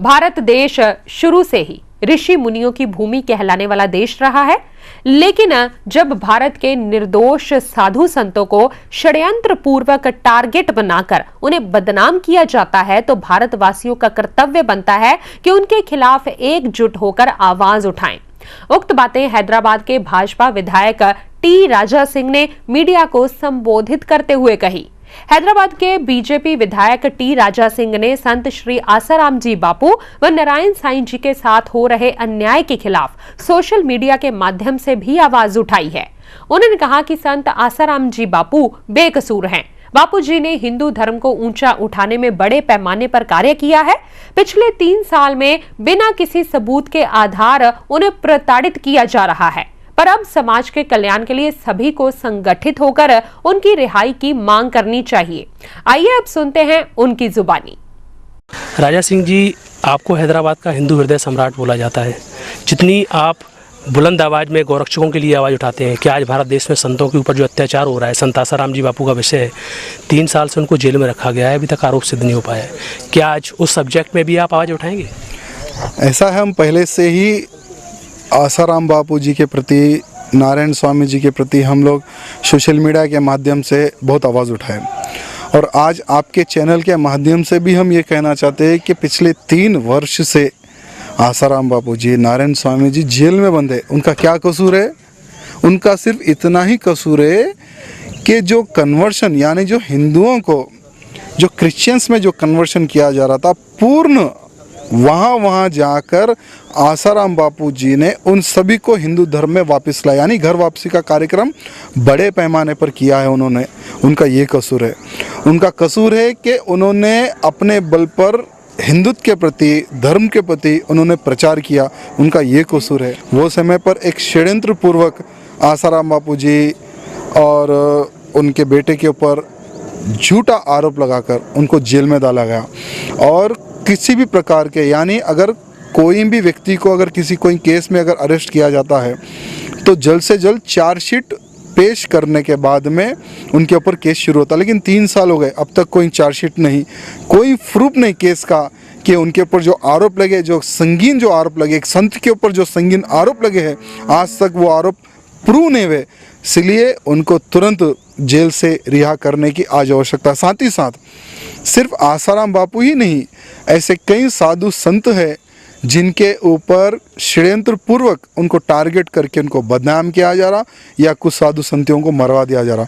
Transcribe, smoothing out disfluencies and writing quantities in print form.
भारत देश शुरू से ही ऋषि मुनियों की भूमि कहलाने वाला देश रहा है, लेकिन जब भारत के निर्दोष साधु संतों को षड्यंत्र पूर्वक टारगेट बनाकर उन्हें बदनाम किया जाता है तो भारतवासियों का कर्तव्य बनता है कि उनके खिलाफ एकजुट होकर आवाज उठाएं। उक्त बातें हैदराबाद के भाजपा विधायक टी राजा सिंह ने मीडिया को संबोधित करते हुए कही। हैदराबाद के बीजेपी विधायक टी राजा सिंह ने संत श्री आसाराम जी बापू व नारायण साईं जी के साथ हो रहे अन्याय के खिलाफ सोशल मीडिया के माध्यम से भी आवाज उठाई है। उन्होंने कहा कि संत आसाराम जी बापू बेकसूर हैं। बापू जी ने हिंदू धर्म को ऊंचा उठाने में बड़े पैमाने पर कार्य किया है। पिछले 3 साल में बिना किसी सबूत के आधार उन्हें प्रताड़ित किया जा रहा है, पर अब समाज के कल्याण के लिए सभी को संगठित होकर उनकी रिहाई की मांग करनी चाहिए। आइए अब सुनते हैं उनकी जुबानी। राजा सिंह जी, आपको हैदराबाद का हिंदू हृदय सम्राट बोला जाता है। जितनी आप बुलंद आवाज़ में गौरक्षकों के लिए आवाज़ उठाते हैं कि आज भारत देश में संतों के ऊपर जो अत्याचार हो रहा है, संत आसाराम जी बापू का विषय है, 3 साल से उनको जेल में रखा गया है, अभी तक आरोप सिद्ध नहीं हो पाया है। क्या आज उस सब्जेक्ट में भी आप आवाज़ उठाएंगे? ऐसा है, हम पहले से ही आसाराम बापू जी के प्रति, नारायण स्वामी जी के प्रति हम लोग सोशल मीडिया के माध्यम से बहुत आवाज़ उठाए और आज आपके चैनल के माध्यम से भी हम ये कहना चाहते हैं कि पिछले 3 वर्ष से आसाराम बापू जी, नारायण स्वामी जी जेल में बंद है। उनका क्या कसूर है? उनका सिर्फ इतना ही कसूर है कि जो कन्वर्शन, यानी जो हिंदुओं को जो क्रिश्चियंस में जो कन्वर्शन किया जा रहा था, पूर्ण वहाँ जाकर आसाराम बापू जी ने उन सभी को हिंदू धर्म में वापस लाया, यानी घर वापसी का कार्यक्रम बड़े पैमाने पर किया है उन्होंने। उनका ये कसूर है। उनका कसूर है कि उन्होंने अपने बल पर हिंदुत्व के प्रति, धर्म के प्रति उन्होंने प्रचार किया। उनका ये कसूर है। वो समय पर एक षड्यंत्र पूर्वक आसाराम बापू जी और उनके बेटे के ऊपर झूठा आरोप लगाकर उनको जेल में डाला गया। और किसी भी प्रकार के, यानी अगर कोई भी व्यक्ति को अगर कोई केस में अगर अरेस्ट किया जाता है तो जल्द से जल्द चार्जशीट पेश करने के बाद में उनके ऊपर केस शुरू होता है। लेकिन 3 साल हो गए, अब तक कोई चार्जशीट नहीं, कोई प्रूफ नहीं केस का कि उनके ऊपर जो आरोप लगे, जो संगीन जो आरोप लगे, एक संत के ऊपर जो संगीन आरोप लगे हैं, आज तक वो आरोप प्रूव नहीं हुए। इसलिए उनको तुरंत जेल से रिहा करने की आज आवश्यकता है। साथ ही साथ सिर्फ आसाराम बापू ही नहीं, ऐसे कई साधु संत हैं जिनके ऊपर षड्यंत्र पूर्वक उनको टारगेट करके उनको बदनाम किया जा रहा या कुछ साधु संतों को मरवा दिया जा रहा।